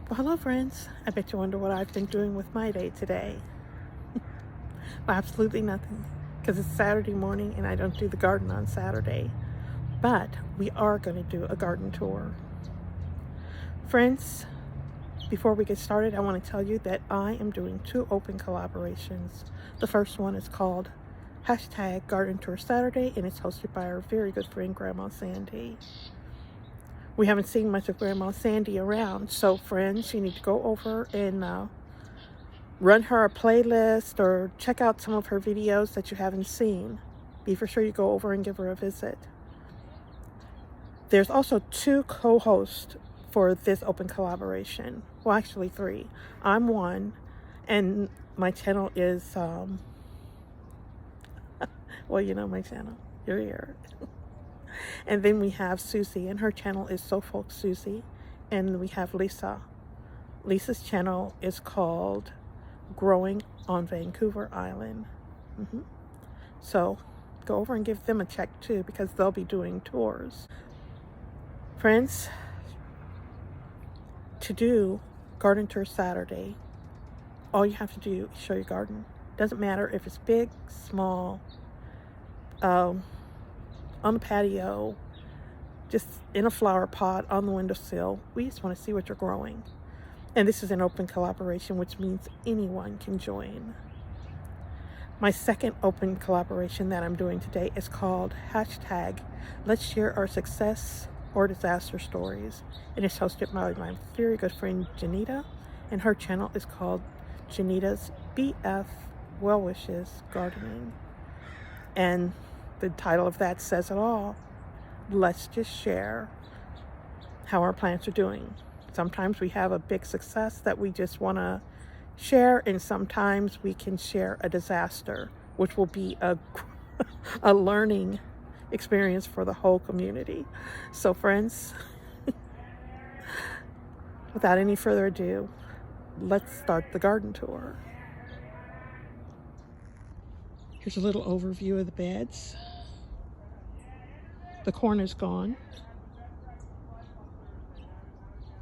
Well, hello friends. I bet you wonder what I've been doing with my day today. Well, absolutely nothing, because it's Saturday morning and I don't do the garden on Saturday. But we are going to do a garden tour. Friends, before we get started, I want to tell you that I am doing 2 open collaborations. The first one is called #Garden Tour Saturday, and it's hosted by our very good friend Grandma Sandy. We haven't seen much of Grandma Sandy around, so friends, you need to go over and run her a playlist or check out some of her videos that you haven't seen. Be for sure you go over and give her a visit. There's also 2 co-hosts for this open collaboration. Well, actually 3. I'm one, and my channel is, well, you know my channel. You're here. And then we have Susie, and her channel is So Folk Susie. And we have Lisa. Lisa's channel is called Growing on Vancouver Island. So go over and give them a check too, because they'll be doing tours. Friends, to do Garden Tour Saturday, all you have to do is show your garden. Doesn't matter if it's big, small, on the patio, just in a flower pot, on the windowsill. We just want to see what you're growing. And this is an open collaboration, which means anyone can join. My second open collaboration that I'm doing today is called #Let's Share Our Success or Disaster Stories. And it's hosted by my very good friend Janita, and her channel is called Janita's BF Well Wishes Gardening. And the title of that says it all. Let's just share how our plants are doing. Sometimes we have a big success that we just want to share, and sometimes we can share a disaster, which will be a learning experience for the whole community. So friends, without any further ado, let's start the garden tour. Here's a little overview of the beds. The corn is gone,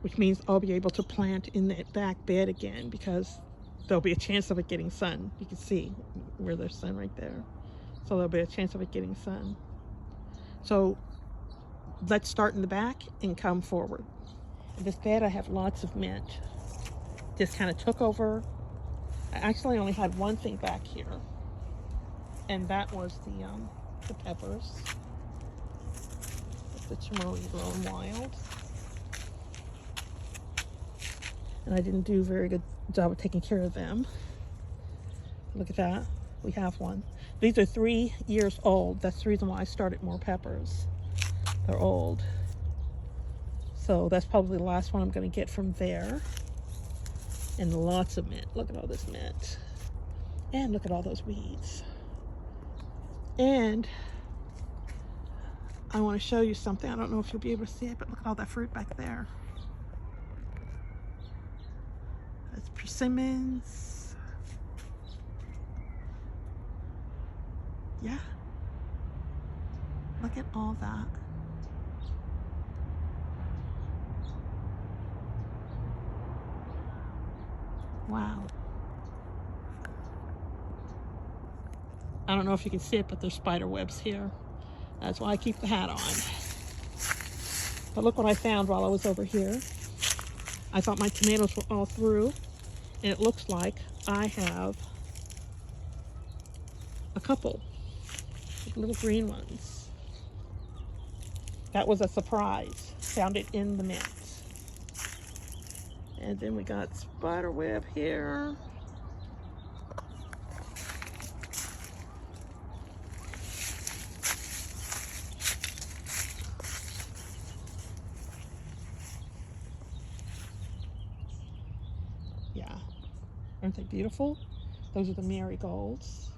which means I'll be able to plant in that back bed again, because there'll be a chance of it getting sun. You can see where there's sun right there. So there'll be a chance of it getting sun. So let's start in the back and come forward. In this bed I have lots of mint. Just kind of took over. I actually only had one thing back here, and that was the peppers. The chamomile growing wild. And I didn't do a very good job of taking care of them. Look at that. We have one. These are 3 years old. That's the reason why I started more peppers. They're old. So that's probably the last one I'm going to get from there. And lots of mint. Look at all this mint. And look at all those weeds. And I want to show you something. I don't know if you'll be able to see it, but look at all that fruit back there. That's persimmons. Yeah. Look at all that. Wow. I don't know if you can see it, but there's spider webs here. That's why I keep the hat on. But look what I found while I was over here. I thought my tomatoes were all through, and it looks like I have a couple little green ones. That was a surprise. Found it in the mint. And then we got spider web here. Yeah, aren't they beautiful? Those are the marigolds.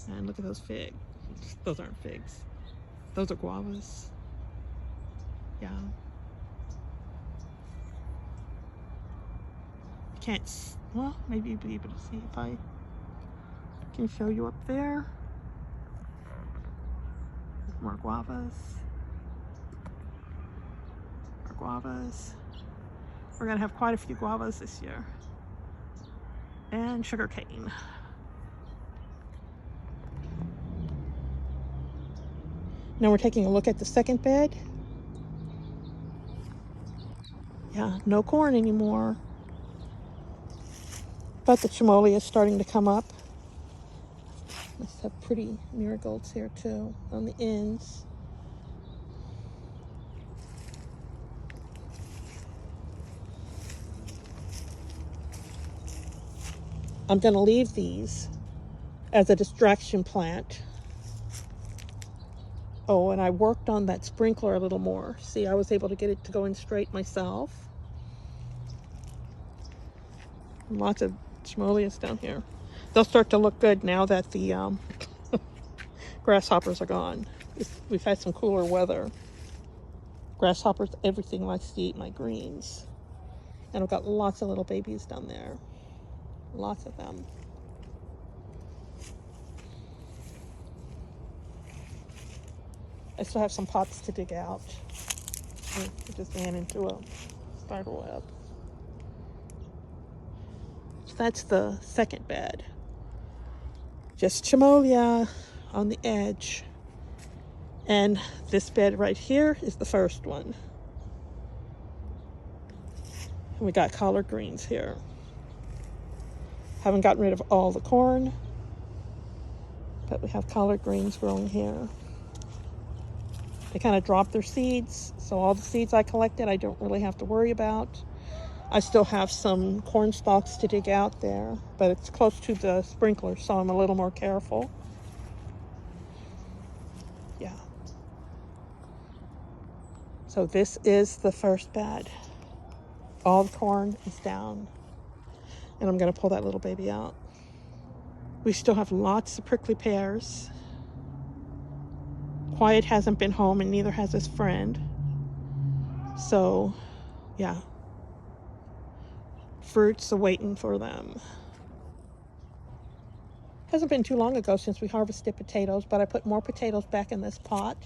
And look at those figs. Those aren't figs. Those are guavas. Yeah. You can't, well, maybe you'll be able to see if I can show you up there. There's more guavas. guavas. We're gonna have quite a few guavas this year. And sugar cane. Now we're taking a look at the second bed. Yeah, no corn anymore. But the chamolia is starting to come up. Must have pretty marigolds here too on the ends. I'm going to leave these as a distraction plant. Oh, and I worked on that sprinkler a little more. See, I was able to get it to go in straight myself. Lots of chamomilias down here. They'll start to look good now that the grasshoppers are gone. We've had some cooler weather. Grasshoppers, everything likes to eat my greens. And I've got lots of little babies down there. Lots of them. I still have some pots to dig out. I just ran into a spider web. So that's the second bed. Just chamolia on the edge. And this bed right here is the first one. And we got collard greens here. Haven't gotten rid of all the corn, but we have collard greens growing here. They kind of drop their seeds, so all the seeds I collected I don't really have to worry about. I still have some corn stalks to dig out there, but it's close to the sprinkler, so I'm a little more careful. Yeah. So this is the first bed. All the corn is down. And I'm going to pull that little baby out. We still have lots of prickly pears. Quiet hasn't been home, and neither has his friend. So, yeah. Fruits are waiting for them. Hasn't been too long ago since we harvested potatoes, but I put more potatoes back in this pot.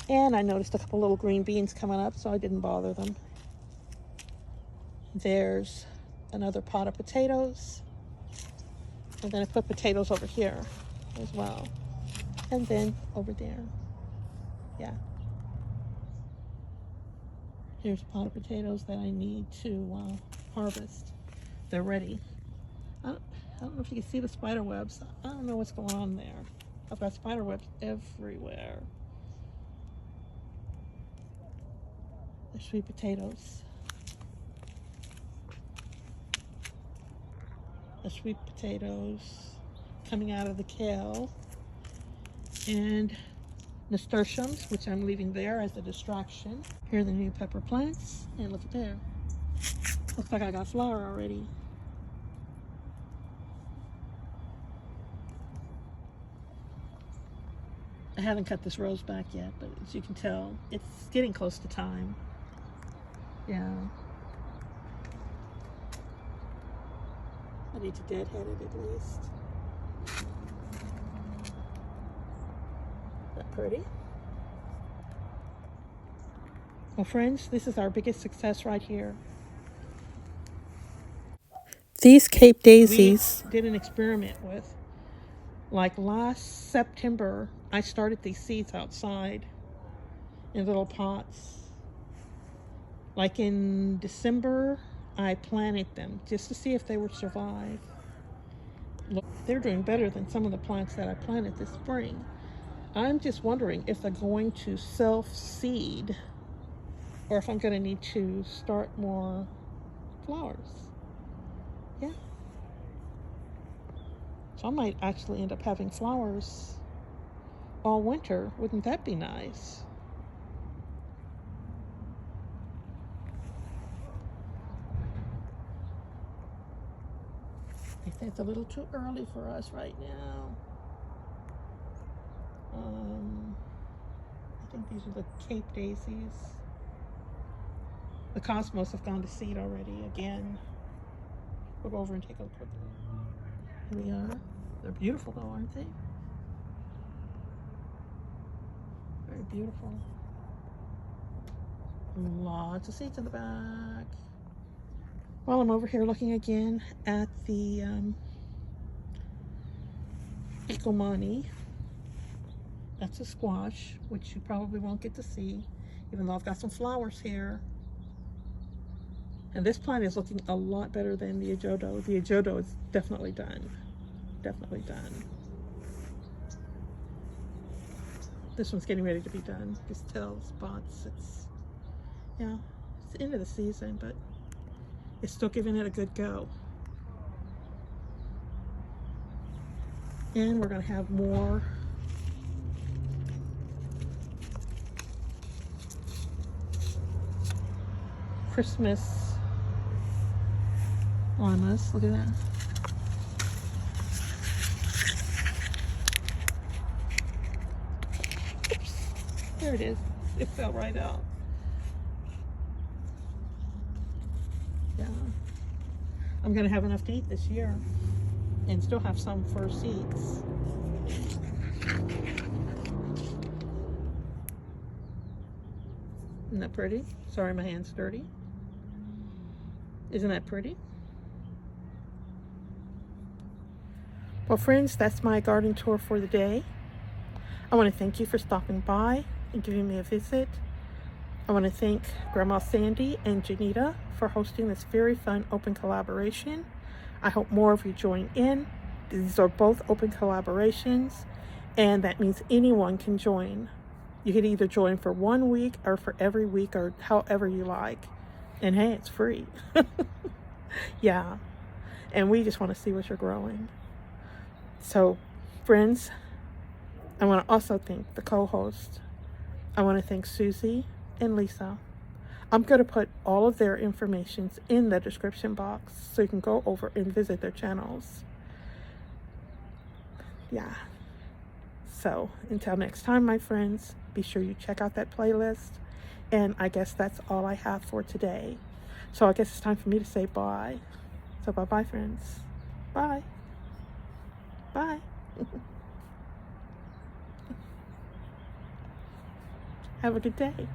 And I noticed a couple little green beans coming up, so I didn't bother them. There's another pot of potatoes. And then I put potatoes over here as well. And then over there. Yeah. Here's a pot of potatoes that I need to harvest. They're ready. I don't know if you can see the spider webs. I don't know what's going on there. I've got spider webs everywhere. The sweet potatoes. The sweet potatoes coming out of the kale. And nasturtiums, which I'm leaving there as a distraction. Here are the new pepper plants. And look at there. Looks like I got flower already. I haven't cut this rose back yet, but as you can tell, it's getting close to time. Yeah. I need to deadhead it at least. Is that pretty? Well, friends, this is our biggest success right here. These Cape daisies we did an experiment with. Like last September, I started these seeds outside in little pots. Like in December, I planted them just to see if they would survive. Look, they're doing better than some of the plants that I planted this spring. I'm just wondering if they're going to self-seed or if I'm going to need to start more flowers. Yeah. So I might actually end up having flowers all winter. Wouldn't that be nice? I think it's a little too early for us right now. I think these are the Cape daisies. The cosmos have gone to seed already again. We'll go over and take a quick look. Here we are. They're beautiful though, aren't they? Very beautiful. Lots of seeds in the back. While I'm over here looking again at the Ecomani, that's a squash, which you probably won't get to see, even though I've got some flowers here. And this plant is looking a lot better than the ajodo. The ajodo is definitely done. Definitely done. This one's getting ready to be done. Just tell spots. It's, yeah, it's the end of the season, but it's still giving it a good go. And we're going to have more Christmas llamas. Look at that. Oops. There it is. It fell right out. Yeah. I'm going to have enough to eat this year. And still have some for seeds. Isn't that pretty? Sorry, my hand's dirty. Isn't that pretty? Well, friends, that's my garden tour for the day. I want to thank you for stopping by and giving me a visit. I want to thank Grandma Sandy and Janita for hosting this very fun open collaboration. I hope more of you join in. These are both open collaborations, and that means anyone can join. You can either join for 1 week or for every week or however you like. And hey, it's free. Yeah. And we just want to see what you're growing. So, friends, I want to also thank the co-host. I want to thank Susie and Lisa. I'm going to put all of their information in the description box so you can go over and visit their channels. Yeah. So, until next time, my friends, be sure you check out that playlist. And I guess that's all I have for today. So I guess it's time for me to say bye. So bye-bye, friends. Bye. Bye. Have a good day.